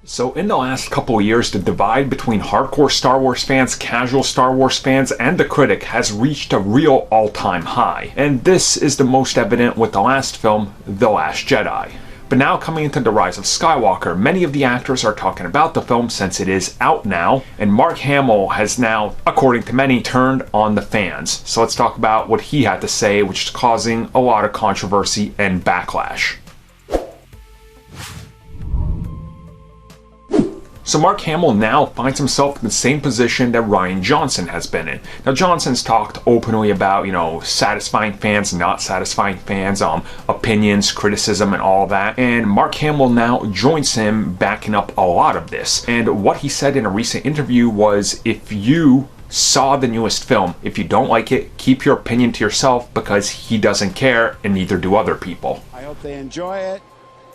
So in the last couple of years, the divide between hardcore Star Wars fans, casual Star Wars fans, and the critic has reached a real all-time high. And this is the most evident with the last film, The Last Jedi. But now coming into The Rise of Skywalker, many of the actors are talking about the film since it is out now, and Mark Hamill has now, according to many, turned on the fans. So let's talk about what he had to say, which is causing a lot of controversy and backlash. So Mark Hamill now finds himself in the same position that Rian Johnson has been in. Now Johnson's talked openly about, satisfying fans, not satisfying fans, opinions, criticism, and all that. And Mark Hamill now joins him, backing up a lot of this. And what he said in a recent interview was, if you saw the newest film, if you don't like it, keep your opinion to yourself, because he doesn't care, and neither do other people. I hope they enjoy it,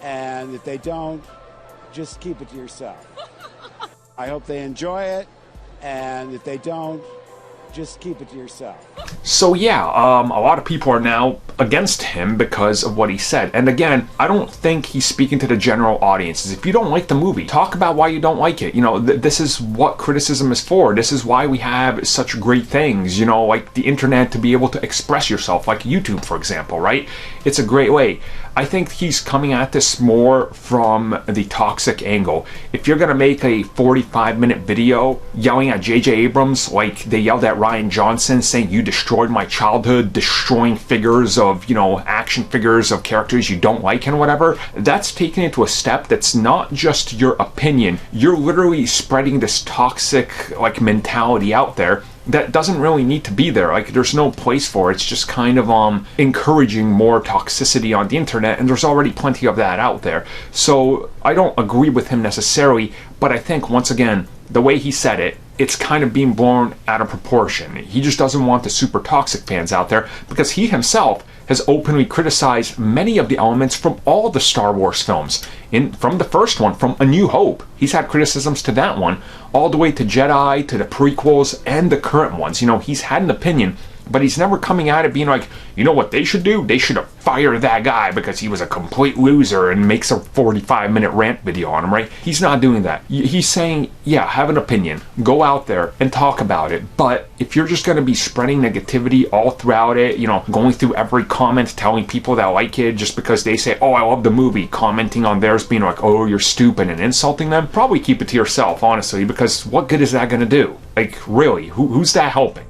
and if they don't, just keep it to yourself. I hope they enjoy it, and if they don't, just keep it to yourself. So yeah, a lot of people are now against him because of what he said. And again, I don't think he's speaking to the general audiences. If you don't like the movie, talk about why you don't like it. This is what criticism is for. This is why we have such great things, like the internet, to be able to express yourself, like YouTube, for example, right? It's a great way. I think he's coming at this more from the toxic angle. If you're gonna make a 45-minute video yelling at J.J. Abrams like they yelled at Rian Johnson, saying you destroyed my childhood, destroying figures of, action figures of characters you don't like and whatever, that's taking it to a step that's not just your opinion. You're literally spreading this toxic, mentality out there that doesn't really need to be there. There's no place for it. It's just kind of encouraging more toxicity on the internet, and there's already plenty of that out there. So I don't agree with him necessarily, but I think, once again, the way he said it, it's kind of being blown out of proportion. He just doesn't want the super toxic fans out there, because he himself has openly criticized many of the elements from all the Star Wars films. From the first one, from A New Hope, he's had criticisms to that one, all the way to Jedi, to the prequels, and the current ones. He's had an opinion, but he's never coming at it being like, what they should do? They should have fired that guy because he was a complete loser, and makes a 45-minute rant video on him, right? He's not doing that. He's saying, yeah, have an opinion. Go out there and talk about it. But if you're just going to be spreading negativity all throughout it, going through every comment, telling people that like it just because they say, oh, I love the movie, commenting on theirs, being like, oh, you're stupid, and insulting them, probably keep it to yourself, honestly, because what good is that going to do? Really, who's that helping?